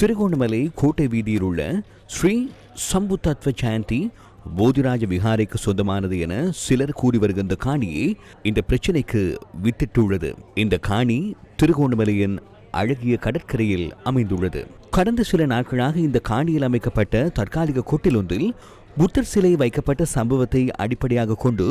திருகோணமலை கோட்டை வீதியில் உள்ள ஸ்ரீ சம்புதத்வ ஜெயந்தி போதிராஜ விஹாரைக்கு சொந்தமானது என சிலர் கூறி வருகின்ற காணியை இந்த பிரச்சினைக்கு வித்திட்டுள்ளது. இந்த காணி திருகோணமலையின் அழகிய கடற்கரையில் அமைந்துள்ளது. கடந்த சில நாட்களாக இந்த காணியில் அமைக்கப்பட்ட தற்காலிக கொட்டில் ஒன்றில் புத்தர் சிலை வைக்கப்பட்ட சம்பவத்தை அடிப்படையாக கொண்டு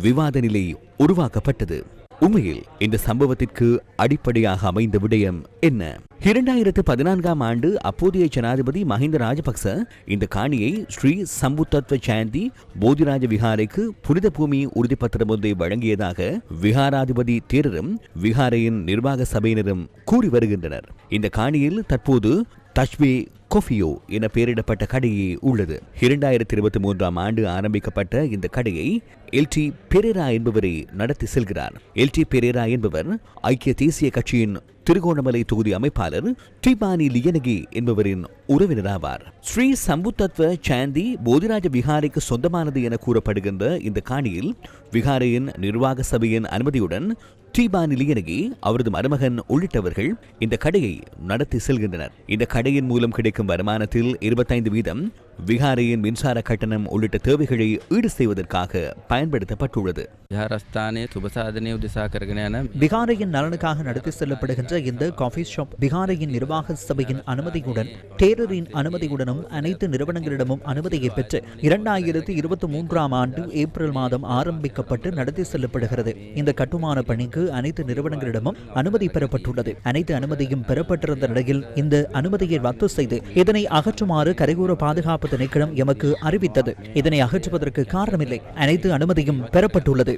விவாத நிலை உருவாக்கப்பட்டது. உண்மையில் இந்த சம்பவத்திற்கு அடிப்படையாக அமைந்த விடயம் என்ன? 2014ஆம் ஆண்டு அப்போதைய ஜனாதிபதி மஹிந்த ராஜபக்ச இந்த காணியை ஸ்ரீ சம்புதத்வ ஜெயந்தி போதிராஜ விஹாரைக்கு புனித பூமி உறுதிப்பத்திரம் ஒன்றை வழங்கியதாக விஹாராதிபதி தேரரும் விஹாரையின் நிர்வாக சபையினரும் கூறி வருகின்றனர். இந்த காணியில் தற்போது தஷ்வே கொஃபியோ என பெயரிடப்பட்ட கடையே உள்ளது. 2023ஆம் ஆண்டு ஆரம்பிக்கப்பட்ட இந்த கடையை எல்டி பெரேரா என்பவரை நடத்தி செல்கிறார். எல்டி பெரேரா என்பவர் ஐக்கிய தேசிய கட்சியின் திருகோணமலை தொகுதி அமைப்பாளர் டிபானி லியனகி என்பவரின் உறவினராவார். ஸ்ரீ சம்புதத்வ ஜெயந்தி போதிராஜ விஹாரைக்கு சொந்தமானது என கூறப்படுகின்ற இந்த காணியில் விஹாரையின் நிர்வாக சபையின் அனுமதியுடன் டிபானி லியனகி, அவரது மருமகன் உள்ளிட்டவர்கள் இந்த கடையை நடத்தி செல்கின்றனர். இந்த கடையின் மூலம் கிடைக்கும் வருமானத்தில் 25% விஹாரையின் மின்சார கட்டணம் உள்ளிட்ட தேவைகளை ஈடு செய்வதற்காக பயன்படுத்தப்பட்டுள்ளது. விஹாரையின் நலனுக்காக நடத்தி செல்லப்படுகின்ற இந்த காஃபி ஷாப் விஹாரையின் நிர்வாக சபையின் அனுமதியுடன் தேரரின் அனுமதியுடனும் அனைத்து நிறுவனங்களிடமும் அனுமதியை பெற்று 2023ஆம் ஆண்டு ஏப்ரல் மாதம் ஆரம்பிக்கப்பட்டு நடத்தி செல்லப்படுகிறது. இந்த கட்டுமான பணிக்கு அனைத்து நிறுவனங்களிடமும் அனுமதி பெறப்பட்டுள்ளது. அனைத்து அனுமதியும் பெறப்பட்டிருந்த நிலையில் இந்த அனுமதியை ரத்து செய்து இதனை அகற்றுமாறு கரையோர பாதுகாப்பு திணைக்களம் எமக்கு அறிவித்தது. இதனை அகற்றுவதற்கு காரணமில்லை, அனைத்து அனுமதியும் பெறப்பட்டுள்ளது.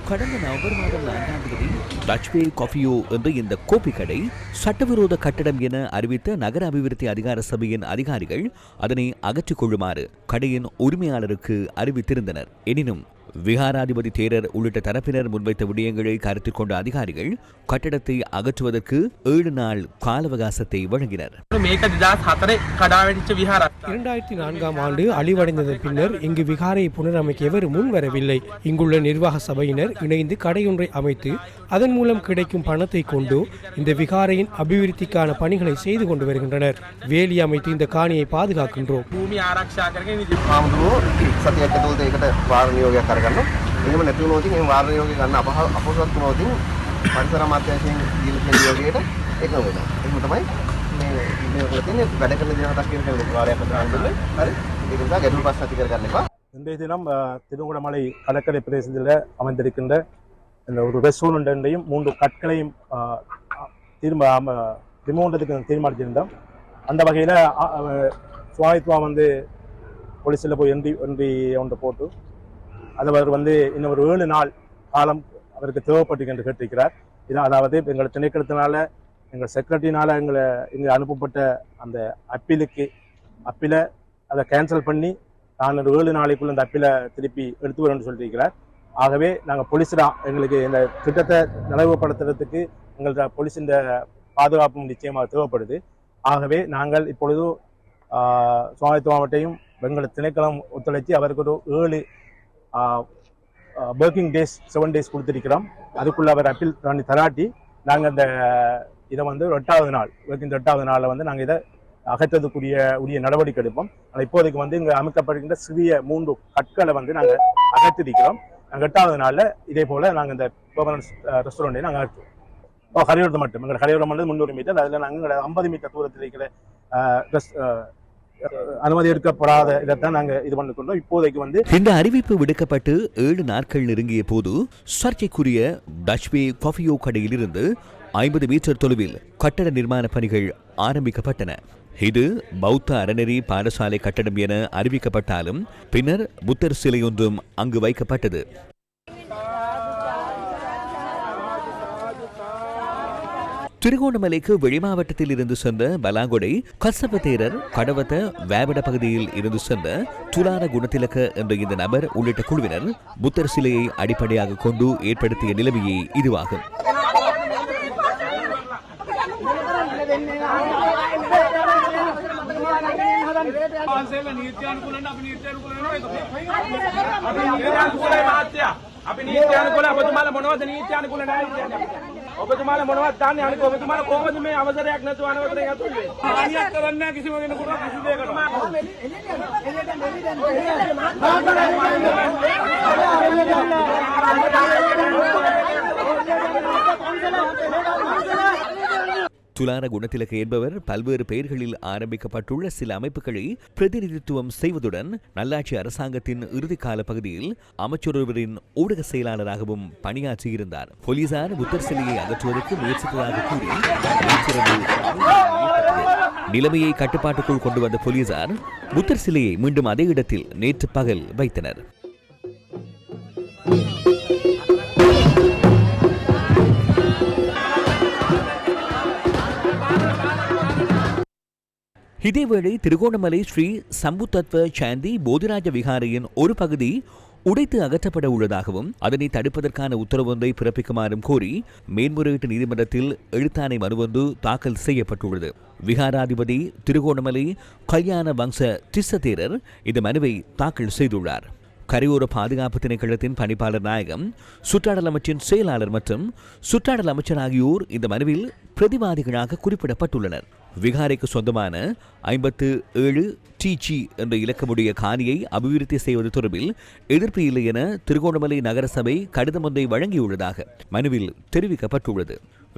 கடந்த நவம்பர் மாதம் 4ஆம் தேதி தஷ்வே கொஃபியோ என்ற இந்த கோப்பி கடை சட்டவிரோத கட்டடம் என அறிவித்த நகர அபிவிருத்தி அதிகார சபையின் அதிகாரிகள் அதனை அகற்றிக் கொள்ளுமாறு கடையின் உரிமையாளருக்கு அறிவித்திருந்தனர். எனினும் விஹாராதிபதி தேரர் உள்ளிட்ட தரப்பினர் முன்வைத்த விடயங்களை கருத்தில் கொண்ட அதிகாரிகள் கட்டடத்தை அகற்றுவதற்கு 7 நாள் கால அவகாசத்தை வழங்கினர். 2004ஆம் ஆண்டு அழிவடைந்ததன் பின்னர் இங்கு விஹாரை புனரமைக்க எவரும் முன்வரவில்லை. இங்குள்ள நிர்வாக சபையினர் இணைந்து கடையொன்றை அமைத்து அதன் மூலம் கிடைக்கும் பணத்தை கொண்டு இந்த விஹாரையின் அபிவிருத்திக்கான பணிகளை செய்து கொண்டு வருகின்றனர். வேலி அமைத்து இந்த காணியை பாதுகாக்கின்றோம். இன்றைய தினம் திருகோணமலை கடற்கரை பிரதேசத்தில் அமைந்திருக்கின்ற இந்த ஒரு ரெஸ்டாரண்டையும் 3 கற்களையும் தீர்மானிச்சிருந்தோம். அந்த வகையில் சுவாமித்வா போலீஸில் போய் ஒன்றி ஒன்று போட்டு அவர் இன்னும் ஒரு 7 நாள் காலம் அவருக்கு தேவைப்பட்டு என்று கேட்டிருக்கிறார். அதாவது எங்கள் திணைக்களத்தினால எங்கள் செக்ரட்டரினால இங்கே அனுப்பப்பட்ட அந்த அப்பில அதை கேன்சல் பண்ணி நான் ஒரு 7 நாளைக்குள்ள அந்த அப்பில திருப்பி எடுத்து வரேன்னு சொல்லியிருக்கிறார். ஆகவே நாங்கள் போலீஸில் எங்களுக்கு இந்த திட்டத்தை நடைமுறைப்படுத்துறதுக்கு எங்களோட போலீஸின் பாதுகாப்பும் நிச்சயமாக தேவைப்படுது. ஆகவே நாங்கள் இப்பொழுது சுவாமித்துவத்தையும் எங்கள் திணைக்களம் ஒத்துழைச்சி அவருக்கு ஒரு 7 ஒர்க்கிங் டேஸ் 7 டேஸ் கொடுத்துருக்கிறோம். அதுக்குள்ள அவர் அப்பீல் பண்ணி தராட்டி நாங்கள் இந்த இதை 8வது நாள் ஒர்க்கிங் 8வது நாளில் நாங்கள் இதை அகற்றதுக்குரிய நடவடிக்கை எடுப்போம். ஆனால் இப்போதைக்கு இங்கே அமைக்கப்படுகின்ற சிறிய 3 கற்களை நாங்கள் அகற்றிருக்கிறோம். நாங்கள் 8வது நாளில் இதே போல் நாங்கள் இந்த பெர்மனன்ட் ரெஸ்டாரண்ட்டை நாங்கள் அகற்றுவோம். கரையோரம் மட்டும் எங்கள் கரையோரம் 300 மீட்டர், அதில் நாங்கள் 50 மீட்டர் தூரத்தில் இருக்கிற அனுமதி எடுக்கப்படாத இதைத்தான் நாங்கள் இது பண்ணிக்கொண்டோம். இப்போதைக்கு இந்த அறிவிப்பு விடுக்கப்பட்டு 7 நாட்கள் நெருங்கிய போது சர்ச்சைக்குரிய தஷ்வே கொஃபியோ கடையிலிருந்து 50 மீட்டர் தொலைவில் கட்டட நிர்மாண பணிகள் ஆரம்பிக்கப்பட்டன. இது பௌத்த அறநெறி பாடசாலை கட்டடம் என அறிவிக்கப்பட்டாலும் பின்னர் புத்தர் சிலை ஒன்றும் அங்கு வைக்கப்பட்டது. திருகோணமலைக்கு வெளிமாவட்டத்தில் இருந்து சென்ற பலாங்கொடை கசபத்தேரர் கடவத்த வேவட பகுதியில் இருந்து சென்ற துலார குணத்திலக்க என்ற இந்த நபர் உள்ளிட்ட குழுவினர் புத்தர் சிலையை அடிப்படையாக கொண்டு ஏற்படுத்திய நிலைமையே இதுவாகும். අපි නීති අනුකූල ඔබතුමාලා මොනවද නීති අනුකූල නැහැ කියන්නේ. ඔබතුමාලා මොනවද දාන්නේ අනුකූල ඔබතුමාලා කොහොමද මේ අවසරයක් නැතුව අනවසරයක් ඇතුළේ. හානියක් කරන්නේ නැහැ කිසිම කෙනෙකුට කිසි දෙයකට. துலார குணத்திலக என்பவர் பல்வேறு பெயர்களில் ஆரம்பிக்கப்பட்டுள்ள சில அமைப்புகளை பிரதிநிதித்துவம் செய்வதுடன் நல்லாட்சி அரசாங்கத்தின் இறுதிக்கால பகுதியில் அமைச்சரொருவரின் ஊடக செயலாளராகவும் பணியாற்றியிருந்தார். போலீசார் புத்தர் சிலையை அகற்றுவதற்கு முயற்சித்ததாக கூறி நிலைமையை கட்டுப்பாட்டுக்குள் கொண்டு வந்த போலீசார் புத்தர் சிலையை மீண்டும் அதே இடத்தில் நேற்று பகல் வைத்தனர். இதேவேளை திருகோணமலை ஸ்ரீ சம்புத்தத்வ சாந்தி போதிராஜ விகாரையின் ஒரு பகுதி உடைத்து அகற்றப்பட உள்ளதாகவும் அதனை தடுப்பதற்கான உத்தரவு ஒன்றை பிறப்பிக்குமாறும் கோரி மேன்முறையீட்டு நீதிமன்றத்தில் எழுத்தாணை மனு ஒன்று தாக்கல் செய்யப்பட்டுள்ளது. விகாராதிபதி திருகோணமலை கல்யாண வம்ச திஸ்ஸதேரர் இந்த மனுவை தாக்கல் செய்துள்ளார். கரையோர பாதுகாப்பு திணைக்களத்தின் பணிப்பாளர் நாயகம், சுற்றாடல் அமைச்சின் செயலாளர் மற்றும் சுற்றாடல் அமைச்சர் ஆகியோர் இந்த மனுவில் பிரதிவாதிகளாக குறிப்பிடப்பட்டுள்ளனர். விகாரைக்கு சொந்தமான 57 TG என்ற இலக்கமுடைய காணியை அபிவிருத்தி செய்வது தொடர்பில் எதிர்ப்பு இல்லை என திருகோணமலை நகரசபை கடிதம் ஒன்றை வழங்கியுள்ளதாக மனுவில் தெரிவிக்கப்பட்டுள்ளது.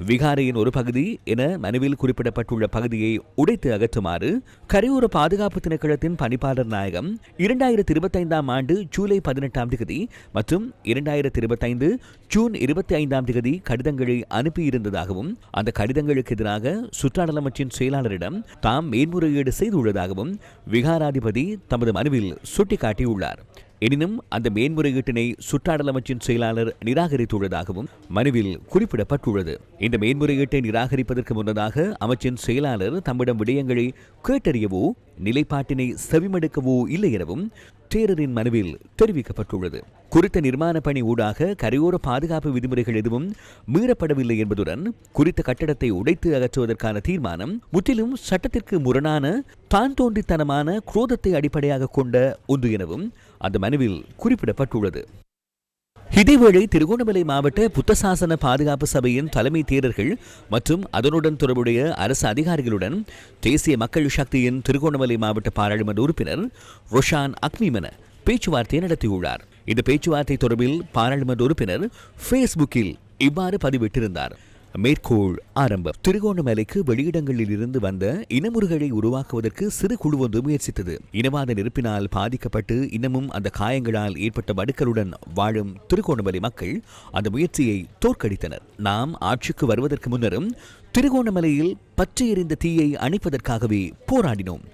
விகாரையின் ஒரு பகுதி என மனுவில் குறிப்பிடப்பட்டுள்ள பகுதியை உடைத்து அகற்றுமாறு கரையோர பாதுகாப்பு திணைக்களத்தின் பணிப்பாளர் நாயகம் 2025 ஆண்டு ஜூலை 18 மற்றும் 2025 ஜூன் 25 கடிதங்களை அனுப்பியிருந்ததாகவும் அந்த கடிதங்களுக்கு எதிராக சுற்றாடல் அமைச்சின் செயலாளரிடம் தாம் மேன்முறையீடு செய்துள்ளதாகவும் விகாராதிபதி தமது மனுவில் சுட்டிக்காட்டியுள்ளார். எனினும் அந்த மேன்முறையீட்டினை சுற்றாடல் அமைச்சின் செயலாளர் நிராகரித்துள்ளதாகவும் மனுவில் குறிப்பிடப்பட்டுள்ளது. இந்த மேன்முறையீட்டை நிராகரிப்பதற்கு முன்னதாக அமைச்சின் செயலாளர் தம்மிடம் விடயங்களை கேட்டறியவோ நிலைப்பாட்டினை செவிமடுக்கவோ இல்லை எனவும் தேரரின் மனுவில் தெரிவிக்கப்பட்டுள்ளது. குறித்த நிர்மாண பணி ஊடாக கரையோர பாதுகாப்பு விதிமுறைகள் எதுவும் மீறப்படவில்லை என்பதுடன் குறித்த கட்டடத்தை உடைத்து அகற்றுவதற்கான தீர்மானம் முற்றிலும் சட்டத்திற்கு முரணான தான் தோன்றித்தனமான குரோதத்தை அடிப்படையாக கொண்ட ஒன்று எனவும் அந்த மனுவில் குறிப்பிடப்பட்டுள்ளது. இதேவேளை திருகோணமலை மாவட்ட புத்தசாசன பாதுகாப்பு சபையின் தலைமை தேரர்கள் மற்றும் அதனுடன் தொடர்புடைய அரசு அதிகாரிகளுடன் தேசிய மக்கள் சக்தியின் திருகோணமலை மாவட்ட பாராளுமன்ற உறுப்பினர் ரொஷான் அக்மிமன பேச்சுவார்த்தை நடத்தியுள்ளார். இந்த பேச்சுவார்த்தை தொடர்பில் பாராளுமன்ற உறுப்பினர் ஃபேஸ்புக்கில் இவ்வாறு பதிவிட்டிருந்தார். மேற்கோள் ஆரம்பம். திருகோணமலைக்கு வெளியிடங்களில் இருந்து வந்த இனமுறுகளை உருவாக்குவதற்கு சிறு குழு ஒன்று முயற்சித்தது. இனவாத நெருப்பினால் பாதிக்கப்பட்டு இன்னமும் அந்த காயங்களால் ஏற்பட்ட வடுக்களுடன் வாழும் திருகோணமலை மக்கள் அந்த முயற்சியை தோற்கடித்தனர். நாம் ஆட்சிக்கு வருவதற்கு முன்னரும் திருகோணமலையில் பற்றி எறிந்த தீயை அணைப்பதற்காகவே போராடினோம்.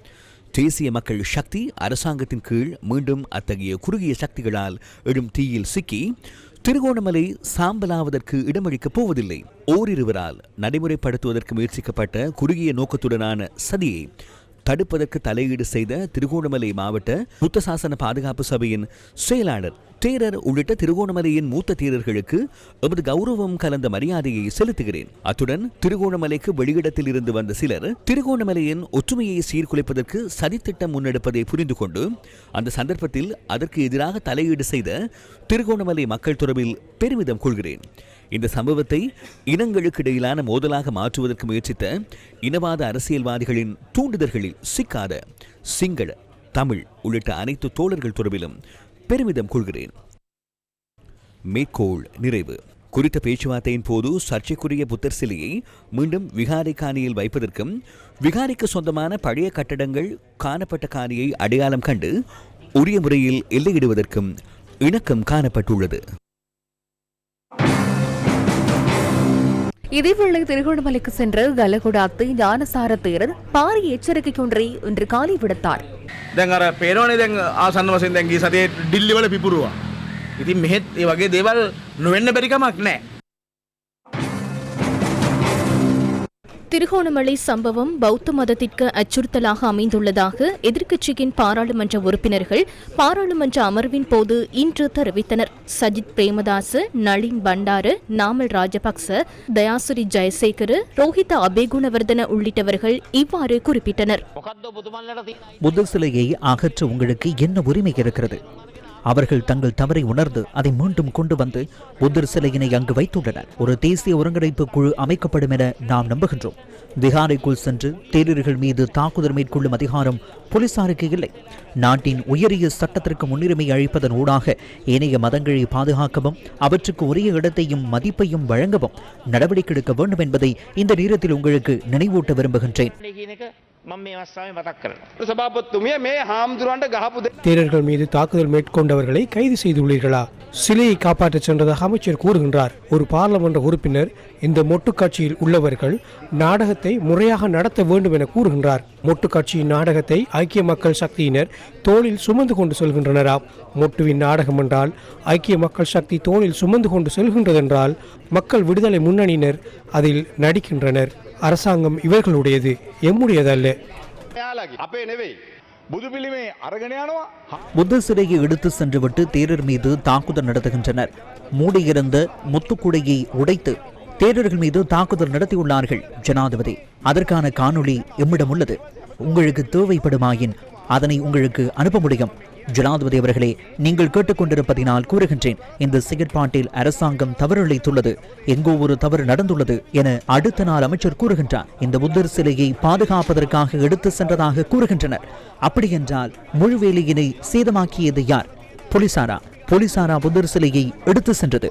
தேசிய மக்கள் சக்தி அரசாங்கத்தின் கீழ் மீண்டும் அத்தகைய குறுகிய சக்திகளால் எழும் தீயில் சிக்கி திருகோணமலை சாம்பலாவதற்கு இடமளிக்கப் போவதில்லை. ஓரிருவரால் நடைமுறைப்படுத்துவதற்கு முயற்சிக்கப்பட்ட குறுகிய நோக்கத்துடனான சதியை தடுப்பதற்கு தலையீடு செய்த திருகோணமலை மாவட்ட புத்தசாசன பாதுகாப்பு சபையின் செயலாளர் தேரர் உள்ளிட்ட திருகோணமலையின் மூத்த தேரர்களுக்கு எமது கௌரவம் கலந்த மரியாதையை செலுத்துகிறேன். அத்துடன் திருகோணமலைக்கு வெளியிடத்தில் இருந்து வந்த சிலர் திருகோணமலையின் ஒற்றுமையை சீர்குலைப்பதற்கு சதித்திட்டம் முன்னெடுப்பதை புரிந்து கொண்டு அந்த சந்தர்ப்பத்தில் அதற்கு எதிராக தலையீடு செய்த திருகோணமலை மக்கள் தொடர்பில் பெருமிதம் கொள்கிறேன். இந்த சம்பவத்தை இனங்களுக்கு இடையிலான மோதலாக மாற்றுவதற்கு முயற்சித்த இனவாத அரசியல்வாதிகளின் தூண்டுதல்களில் சிக்காத சிங்கள, தமிழ் உள்ளிட்ட அனைத்து தோழர்கள் தொடர்பிலும் பெருமிதம் கொள்கிறேன். மேற்கோள் நிறைவு. குறித்த பேச்சுவார்த்தையின் போது சர்ச்சைக்குரிய புத்தர் சிலையை மீண்டும் விகாரை காணியில் வைப்பதற்கும் விகாரைக்கு சொந்தமான பழைய கட்டடங்கள் காணப்பட்ட காணியை அடையாளம் கண்டு உரிய முறையில் எல்லையிடுவதற்கும் இணக்கம் காணப்பட்டுள்ளது. இதேவேளை திருகோணமலைக்கு சென்ற கலகுடாத்து ஞானசார தேரர் பாரிய எச்சரிக்கையொன்றை இன்று காலை விடுத்தார். දැන් අර පේනවනේ දැන් ආසන්න වශයෙන් දැන් ගිය සතියේ ඩිල්ලි වල පිපුරුවා. ඉතින් මෙහෙත් ඒ වගේ දේවල් නොවෙන්න බැරි කමක් නැහැ. திருகோணமலை சம்பவம் பௌத்த மதத்திற்கு அச்சுறுத்தலாக அமைந்துள்ளதாக எதிர்க்கட்சியின் பாராளுமன்ற உறுப்பினர்கள் பாராளுமன்ற அமர்வின் போது இன்று தெரிவித்தனர். சஜித் பிரேமதாச, நளின் பண்டார, நாமல் ராஜபக்ச, தயாசுரி ஜெயசேகர, ரோஹித அபேகுணவர்தன உள்ளிட்டவர்கள் இவ்வாறு குறிப்பிட்டனர். புத்தர் சிலையை அகற்ற உங்களுக்கு என்ன உரிமை இருக்கிறது? அவர்கள் தங்கள் தவறை உணர்ந்து அதை மீண்டும் கொண்டு வந்து புத்தர் சிலையினை அங்கு வைத்துள்ளனர். ஒரு தேசிய ஒருங்கிணைப்பு குழு அமைக்கப்படும் என நாம் நம்புகின்றோம். விகாரைக்குள் சென்று தேரர்கள் மீது தாக்குதல் மேற்கொள்ளும் அதிகாரம் போலீசாருக்கு இல்லை. நாட்டின் உயரிய சட்டத்திற்கு முன்னுரிமை அளிப்பதன் ஊடாக ஏனைய மதங்களை பாதுகாக்கவும் அவற்றுக்கு உரிய இடத்தையும் மதிப்பையும் வழங்கவும் நடவடிக்கை எடுக்க வேண்டும் என்பதை இந்த நேரத்தில் உங்களுக்கு நினைவூட்ட விரும்புகின்றேன். தேரர்கள் மீது தாக்குதல் மேற்கொண்டவர்களை கைது செய்துள்ளீர்களா? சிலையை காப்பாற்றச் சென்றதாக அமைச்சர் கூறுகின்றார். ஒரு பாராளுமன்ற உறுப்பினர் இந்த மொட்டுக்காட்சியில் உள்ளவர்கள் நாடகத்தை முறையாக நடத்த வேண்டும் என கூறுகின்றார். மொட்டுக்காட்சியின் நாடகத்தை ஐக்கிய மக்கள் சக்தியினர் தோளில் சுமந்து கொண்டு செல்கின்றனராம். மொட்டுவின் நாடகம் என்றால் ஐக்கிய மக்கள் சக்தி தோளில் சுமந்து கொண்டு செல்கின்றதென்றால் மக்கள் விடுதலை முன்னணியினர் அதில் நடிக்கின்றனர். அரசாங்கம் இவர்களுடையது, எம்முடையதல்ல. புத்த சிலையை எடுத்து சென்றுவிட்டு தேரர் மீது தாக்குதல் நடத்துகின்றனர். மூடியிருந்த முத்துக்குடையை உடைத்து தேரர்கள் மீது தாக்குதல் நடத்தியுள்ளார்கள் ஜனாதிபதி. அதற்கான காணொளி எம்மிடம் உள்ளது. உங்களுக்கு தேவைப்படுமாயின் அதனை உங்களுக்கு அனுப்ப முடியும். ஜனாதிபதி அவர்களே, நீங்கள் கேட்டுக்கொண்டிருப்பதினால் கூறுகின்றேன், இந்த செயற்பாட்டில் அரசாங்கம் தவறிழைத்துள்ளது, எங்கோ ஒரு தவறு நடந்துள்ளது என அடுத்த நாள் அமைச்சர் கூறுகின்றார். இந்த புத்தர் சிலையை பாதுகாப்பதற்காக எடுத்து சென்றதாக கூறுகின்றனர். அப்படியென்றால் முழு வேலையினை சேதமாக்கியது யார்? போலீசாரா புத்தர் சிலையை எடுத்து சென்றது?